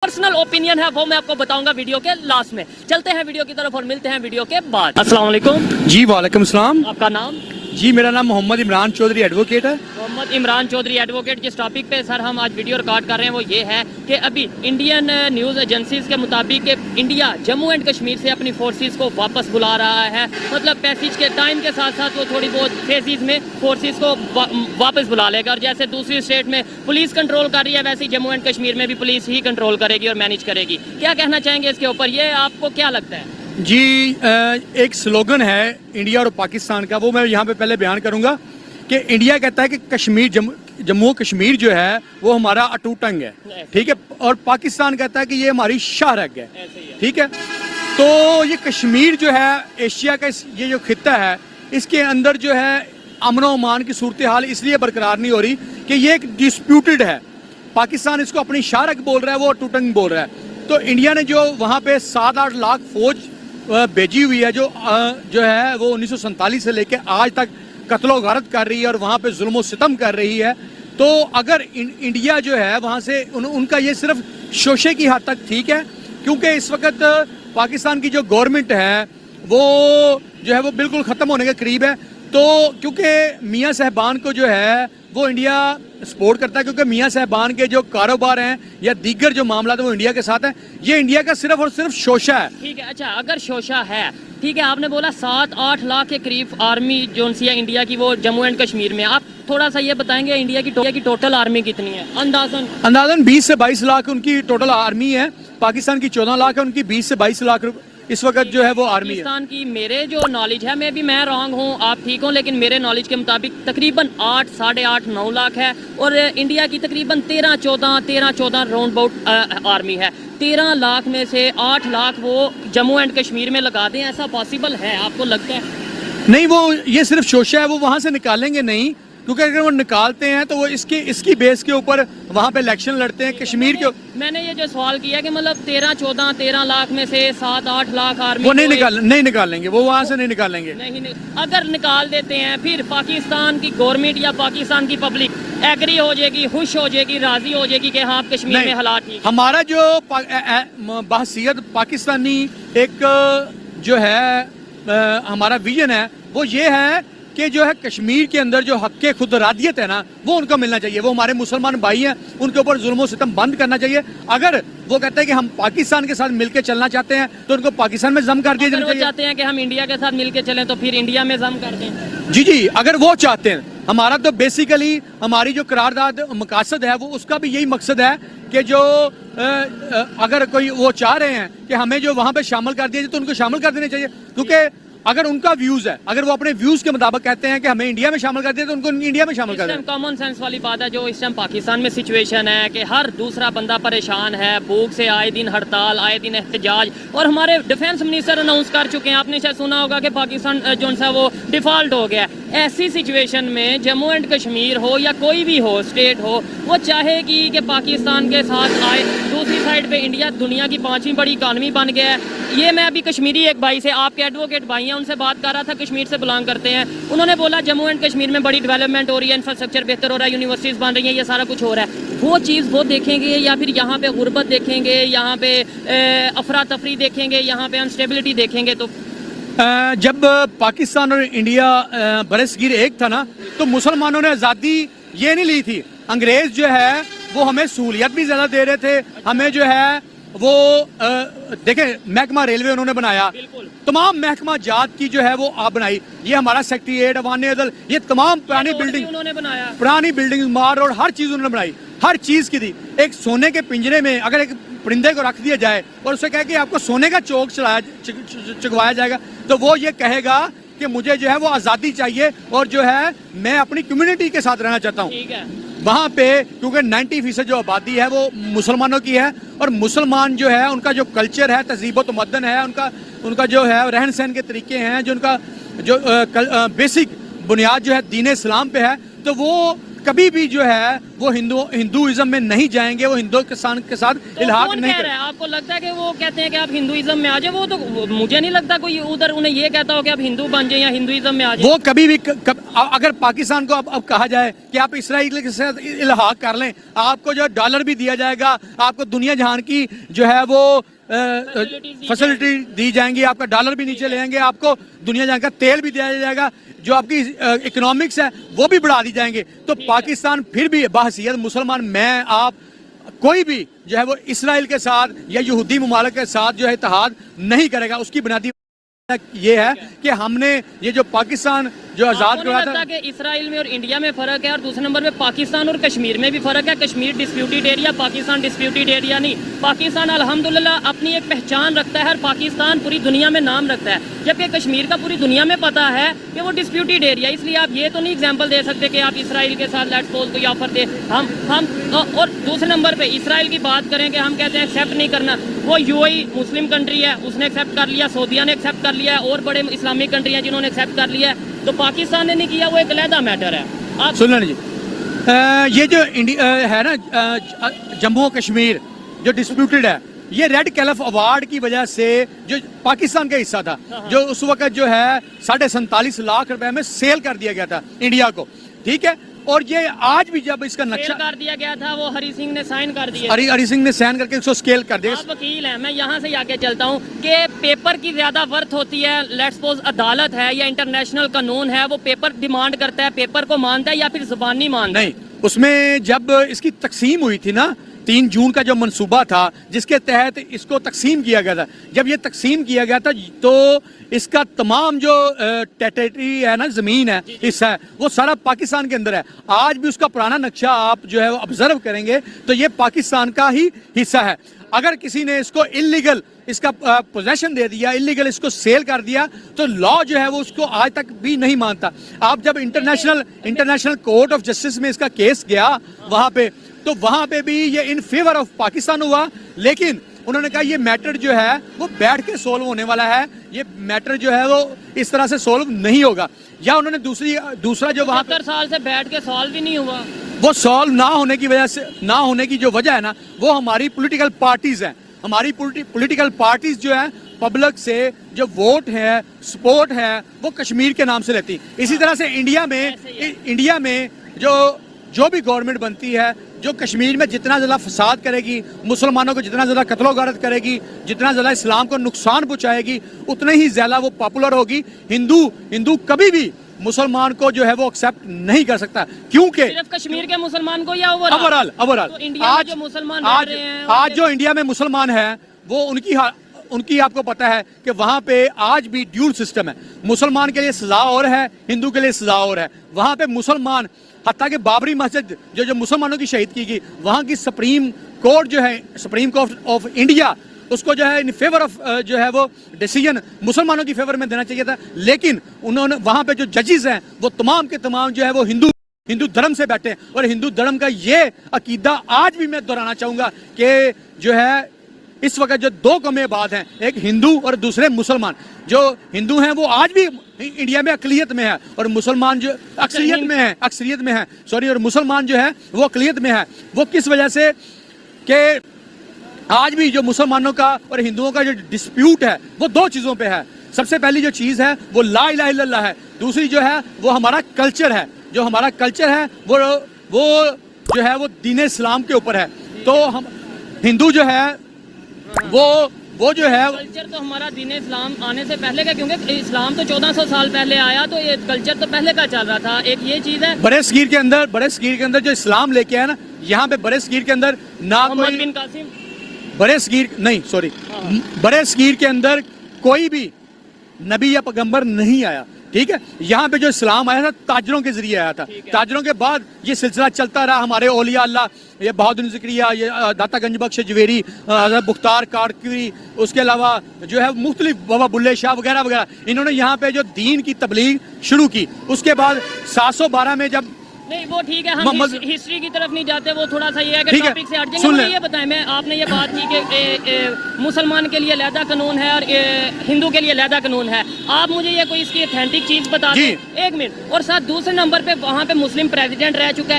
Personal opinion है वो मैं आपको बताऊंगा वीडियो के लास्ट में। चलते हैं वीडियो की तरफ और मिलते हैं वीडियो के बाद। अस्सलाम वालेकुम जी वालेकुम सलाम। आपका नाम? जी मेरा नाम मोहम्मद इमरान चौधरी एडवोकेट है। मोहम्मद इमरान चौधरी एडवोकेट। जिस टॉपिक पे सर हम आज वीडियो रिकॉर्ड कर रहे हैं वो ये है कि अभी इंडियन न्यूज़ एजेंसीज के मुताबिक इंडिया जम्मू एंड कश्मीर से अपनी फोर्सेस को वापस बुला रहा है। मतलब पैसेज के टाइम के साथ साथ वो थोड़ी बहुत फेजेस में फोर्सेस को वापस बुला लेगा। और जैसे दूसरी स्टेट में पुलिस कंट्रोल कर रही है वैसे ही जम्मू एंड कश्मीर में भी पुलिस ही कंट्रोल करेगी और मैनेज करेगी। क्या कहना चाहेंगे इसके ऊपर, ये आपको क्या लगता है? जी एक स्लोगन है इंडिया और पाकिस्तान का, वो मैं यहाँ पे पहले बयान करूँगा कि इंडिया कहता है कि कश्मीर जम्मू कश्मीर जो है वो हमारा अटूट अंग है, ठीक है, और पाकिस्तान कहता है कि ये हमारी शाहरग है, ठीक है। तो ये कश्मीर जो है एशिया का ये जो खित्ता है इसके अंदर जो है अमन व अमान की सूरत हाल इसलिए बरकरार नहीं हो रही कि ये एक डिस्प्यूटेड है। पाकिस्तान इसको अपनी शाहरग बोल रहा है, वो अटूट अंग बोल रहा है। तो इंडिया ने जो वहाँ पे 7-8 लाख फौज भेजी हुई है जो है वो 1947 से लेके आज तक कत्लो गारत कर रही है और वहाँ पे जुल्म सितम कर रही है। तो अगर इंडिया जो है वहाँ से उनका ये सिर्फ शोशे की हद तक ठीक है, क्योंकि इस वक्त पाकिस्तान की जो गवर्नमेंट है वो जो है वो बिल्कुल ख़त्म होने के करीब है। तो क्योंकि मियाँ साहबान को जो है वो इंडिया सपोर्ट करता है, क्योंकि मियाँ साहबान के जो कारोबार हैं या दीगर जो मामला है वो इंडिया के साथ हैं। ये इंडिया का सिर्फ और सिर्फ शोशा है, ठीक है। अच्छा, अगर शोशा है, ठीक है, आपने बोला 7-8 लाख के करीब आर्मी जो सी है इंडिया की वो जम्मू एंड कश्मीर में। आप थोड़ा सा ये बताएंगे इंडिया की टोटल आर्मी कितनी है? अंदाजन 20 से 22 लाख उनकी टोटल आर्मी है। पाकिस्तान की 14 लाख है, उनकी 20 से 22 लाख इस वक्त जो है वो आर्मी है। पाकिस्तान की मेरे जो नॉलेज है, मैं रॉन्ग हूँ आप ठीक हो, लेकिन मेरे नॉलेज के मुताबिक तकरीबन 8, 8.5, 9 लाख है और इंडिया की तकरीबन 13-14 राउंड अबाउट आर्मी है। 13 लाख में से 8 लाख वो जम्मू एंड कश्मीर में लगा दें, ऐसा पॉसिबल है आपको लगता है? नहीं, वो ये सिर्फ शोशा है, वो वहाँ से निकालेंगे नहीं, क्योंकि अगर वो निकालते हैं तो वो इसकी बेस के ऊपर वहाँ पे इलेक्शन लड़ते हैं कश्मीर के। मैंने ये जो सवाल किया कि मतलब 13 लाख में से 7-8 लाख आर्मी वो नहीं निकालेंगे, वो वहाँ से नहीं निकालेंगे। नहीं, अगर निकाल देते हैं फिर पाकिस्तान की गवर्नमेंट या पाकिस्तान की पब्लिक एग्री हो जाएगी, खुश हो जाएगी, राजी हो जाएगी कि हाँ कश्मीर में हालात ठीक। हमारा जो बहसीयत पाकिस्तानी एक जो है हमारा विजन है वो ये है कि जो है कश्मीर के अंदर जो हक़ खुद रादियत है ना वो उनको मिलना चाहिए। वो हमारे मुसलमान भाई हैं, उनके ऊपर जुल्म सितम बंद करना चाहिए। अगर वो कहते हैं कि हम पाकिस्तान के साथ मिलकर चलना चाहते हैं तो उनको पाकिस्तान में जम कर दिया जाना चाहिए। चाहते हैं कि हम इंडिया के साथ मिलकर चलें तो फिर इंडिया में जम कर दें। जी, अगर वो चाहते हैं। हमारा तो बेसिकली हमारी जो करारदाद मकासद है वो उसका भी यही मकसद है कि जो अगर कोई वो चाह रहे हैं कि हमें जो वहाँ पे शामिल कर दिया जाए तो उनको शामिल कर देना चाहिए, क्योंकि अगर उनका व्यूज है, अगर वो अपने व्यूज के मुताबिक कहते हैं कि हमें इंडिया में शामिल कर दिया तो उनको इंडिया में शामिल कर दें। कॉमन सेंस वाली बात है जो इस टाइम पाकिस्तान में सिचुएशन है कि हर दूसरा बंदा परेशान है, भूख से आए दिन हड़ताल, आए दिन एहतजाज, और हमारे डिफेंस मिनिस्टर अनाउंस कर चुके हैं, आपने शायद सुना होगा कि पाकिस्तान जो सा वो डिफॉल्ट हो गया। ऐसी सिचुएशन में जम्मू एंड कश्मीर हो या कोई भी हो स्टेट हो, वो चाहेगी कि पाकिस्तान के साथ आए। दूसरी साइड पे इंडिया दुनिया की 5वीं बड़ी इकानमी बन गया है। ये मैं अभी कश्मीरी एक भाई से, आपके एडवोकेट भाई हैं, उनसे बात कर रहा था, कश्मीर से बिलोंग करते हैं। उन्होंने बोला जम्मू एंड कश्मीर में बड़ी डेवलपमेंट हो रही है, इंफ्रास्ट्रक्चर बेहतर हो रहा है, यूनिवर्सिटीज बन रही हैं, ये सारा कुछ हो रहा है। वो चीज़ वो देखेंगे या फिर यहाँ पे गुर्बत देखेंगे, यहाँ पे अफरा तफरी देखेंगे, यहाँ पे अनस्टेबिलिटी देखेंगे? तो जब पाकिस्तान और इंडिया बरसगीर एक था ना तो मुसलमानों ने आज़ादी ये नहीं ली थी। अंग्रेज जो है वो हमें सहूलियत भी ज़्यादा दे रहे थे, हमें जो है वो देखें महकमा रेलवे उन्होंने बनाया, तमाम महकमा जात की जो है वो आप बनाई, ये हमारा सेक्रेटेरिएट अवान अदल, ये तमाम पुरानी बिल्डिंग उन्होंने बनाया, पुरानी बिल्डिंग मार और हर चीज़ उन्होंने बनाई, हर चीज़ की थी। एक सोने के पिंजरे में अगर एक परिंदे को रख दिया जाए और उसे कहे कि आपको सोने का चौक चुगवाया जाएगा तो वो ये कहेगा कि मुझे जो है वो आज़ादी चाहिए और जो है मैं अपनी कम्युनिटी के साथ रहना चाहता हूँ। वहाँ पे क्योंकि 90% जो आबादी है वो मुसलमानों की है और मुसलमान जो है उनका जो कल्चर है, तहजीब तमद्दन है, उनका जो है रहन सहन के तरीके हैं, जो उनका जो बेसिक बुनियाद जो है दीन इस्लाम पे है, तो वो कभी भी जो है वो हिंदुइज्म में नहीं जाएंगे, वो हिंदुस्तान के साथ तो इल्हाक कौन नहीं कह रहा है? आपको लगता है कि वो कहते हैं कि आप हिंदुइज्म में आ जाए? वो तो मुझे नहीं लगता कोई उधर उन्हें ये कहता हो कि आप हिंदू बन जाए या हिंदुइज्म में आ जाए। वो कभी भी अगर पाकिस्तान को अब कहा जाए कि आप इसराइल के साथ इल्हाक कर लें, आपको जो डॉलर भी दिया जाएगा, आपको दुनिया जहान की जो है वो फैसिलिटी दी जाएंगी, आपका डॉलर भी नीचे ले आएंगे, आपको दुनिया जहां का तेल भी दिया जाएगा, जो आपकी इकोनॉमिक्स है वो भी बढ़ा दी जाएंगे। तो पाकिस्तान फिर भी बहसीयत मुसलमान, मैं आप कोई भी जो है वो इसराइल के साथ या यहूदी ममालिक के साथ जो है इत्तेहाद नहीं करेगा। उसकी बुनियादी ये है कि हमने ये जो पाकिस्तान जो आजाद करवाया था कि इसराइल में और इंडिया में फर्क है, और दूसरे नंबर पे पाकिस्तान और कश्मीर में भी फर्क है। Kashmir disputed area, Pakistan disputed area नहीं। पाकिस्तान अल्हम्दुलिल्लाह अपनी एक पहचान रखता है और पाकिस्तान पूरी दुनिया में नाम रखता है, जबकि कश्मीर का पूरी दुनिया में पता है कि वो डिस्प्यूटेड एरिया। इसलिए आप ये तो नहीं एग्जाम्पल दे सकते कि आप इसराइल के साथ लेट्स सपोज कोई ऑफर दे हम और दूसरे नंबर पे इसराइल की बात करें कि हम कहते हैं एक्सेप्ट नहीं करना, वो यूएई मुस्लिम कंट्री है, उसने एक्सेप्ट कर लिया, सऊदीया ने एक्सेप्ट कर लिया है, और बड़े इस्लामिक कंट्री हैं जिन्होंने एक्सेप्ट कर लिया है। तो पाकिस्तान ने नहीं किया, वो एक अलहदा मैटर है। आप सुन लें जी, ये जो है ना जम्मू और कश्मीर जो डिस्प्यूटेड है, ये रेड कैलिफ अवार्ड की वजह से जो पाकिस्तान का हिस्सा था, जो उस वक्त जो है 47.5 लाख रुपए में सेल कर दिया गया था इंडिया को, ठीक है। और ये आज भी जब इसका नक्शा कर दिया गया था, वो हरी सिंह ने साइन कर दिया, हरी सिंह ने साइन करके उसको स्केल कर दिया। आप वकील हैं, मैं यहाँ से आगे चलता हूँ कि पेपर की ज्यादा वर्थ होती है। लेट्स सपोज अदालत है या इंटरनेशनल कानून है, वो पेपर डिमांड करता है, पेपर को मानता है या फिर जुबानी मानता है? नहीं, उसमें जब इसकी तकसीम हुई थी ना 3 जून का जो मंसूबा था जिसके तहत इसको तकसीम किया गया था, जब ये तकसीम किया गया था तो इसका तमाम जो टेरिटरी है ना, जमीन है, हिस्सा है, वो सारा पाकिस्तान के अंदर है। आज भी उसका पुराना नक्शा आप जो है वो ऑब्जर्व करेंगे तो ये पाकिस्तान का ही हिस्सा है। अगर किसी ने इसको इलीगल इसका पोजेशन दे दिया, इलीगल इसको सेल कर दिया, तो लॉ जो है वो उसको आज तक भी नहीं मानता। आप जब इंटरनेशनल कोर्ट ऑफ जस्टिस में इसका केस गया वहां पे, तो वहां पे भी ये इन फेवर ऑफ पाकिस्तान हुआ, लेकिन उन्होंने कहा ये मैटर जो है वो बैठ के सोल्व होने वाला है, ये मैटर जो है वो इस तरह से सोल्व नहीं होगा। या उन्होंने दूसरा जो वहां 70 साल से बैठ के सॉल्व भी नहीं हुआ, वो सॉल्व ना होने की वजह से, ना होने की जो वजह है ना, वो हमारी पॉलिटिकल पार्टीज हैं। हमारी पॉलिटिकल पार्टीज जो है पब्लिक से जो वोट है, सपोर्ट है, वो कश्मीर के नाम से लेती। इसी तरह से इंडिया में जो भी गवर्नमेंट बनती है, जो कश्मीर में जितना ज़्यादा फसाद करेगी, मुसलमानों को जितना ज़्यादा कत्लो गारत करेगी, जितना ज़्यादा इस्लाम को नुकसान पहुंचाएगी, उतने ही ज़्यादा वो पॉपुलर होगी। हिंदू कभी भी मुसलमान को जो है वो एक्सेप्ट नहीं कर सकता, क्योंकि सिर्फ कश्मीर के मुसलमान को या ओवरऑल तो इंडिया में जो मुसलमान रह रहे हैं, आज जो इंडिया में मुसलमान है वो उनकी आपको पता है कि वहाँ पे आज भी ड्यूल सिस्टम है। मुसलमान के लिए सजा और है, हिंदू के लिए सजा और है। वहाँ पे मुसलमान, हत्ता कि बाबरी मस्जिद जो मुसलमानों की शहीद की गई, वहाँ की सुप्रीम कोर्ट जो है, सुप्रीम कोर्ट ऑफ इंडिया, उसको जो है इन फेवर ऑफ जो है वो डिसीजन मुसलमानों की फेवर में देना चाहिए था, लेकिन उन्होंने वहाँ पे जो जजेस हैं वो तमाम के तमाम जो है वो हिंदू धर्म से बैठे हैं। और हिंदू धर्म का ये अकीदा आज भी मैं दोहराना चाहूँगा कि जो है इस वक्त जो 2 कौमें बाद हैं, एक हिंदू और दूसरे मुसलमान। जो हिंदू हैं वो आज भी इंडिया में अकलियत में है, और मुसलमान जो अक्सरियत में है और मुसलमान जो है वो अकलियत में है। वो किस वजह से कि आज भी जो मुसलमानों का और हिंदुओं का जो डिस्प्यूट है वो 2 चीज़ों पे है। सबसे पहली जो चीज़ है वो ला इलाहा इल्लल्लाह है, दूसरी जो है वो हमारा कल्चर है। जो हमारा कल्चर है वो जो है वो दीन इस्लाम के ऊपर है। तो हम हिंदू जो है वो जो है कल्चर तो हमारा दीन इस्लाम आने से पहले का, क्योंकि इस्लाम तो 1400 साल पहले आया, तो ये कल्चर तो पहले का चल रहा था। एक ये चीज़ है। बड़े सगीर के अंदर जो इस्लाम लेके आया ना, यहाँ पे बड़े सगीर के अंदर ना मोहम्मद बिन कासिम, बड़े सगीर के अंदर कोई भी नबी या पैगंबर नहीं आया, ठीक है। यहाँ पे जो इस्लाम आया था ताजरों के जरिए आया था। ताजरों के बाद ये सिलसिला चलता रहा। हमारे औलिया अल्लाह, ये बहादुर ज़िक्रिया, ये दाता गंज बख्श जवेरी, हज़रत मुख्तार कादरी, उसके अलावा जो है मुख्तलिफ बाबा बुल्ले शाह वगैरह वगैरह, इन्होंने यहाँ पे जो दीन की तबलीग शुरू की। उसके बाद 712 में जब नहीं, वो ठीक है, हम हिस्ट्री की तरफ नहीं जाते, वो थोड़ा सा ये है कि टॉपिक से हट जाएंगे। मुझे ये बताएं, मैं आपने ये बात की कि मुसलमान के लिए अलहदा कानून है और हिंदू के लिए अलहदा कानून है। आप मुझे ये कोई इसकी ऑथेंटिक चीज बता दें। 1 मिनट। और साथ दूसरे नंबर पे वहाँ पे मुस्लिम प्रेसिडेंट रह चुका है,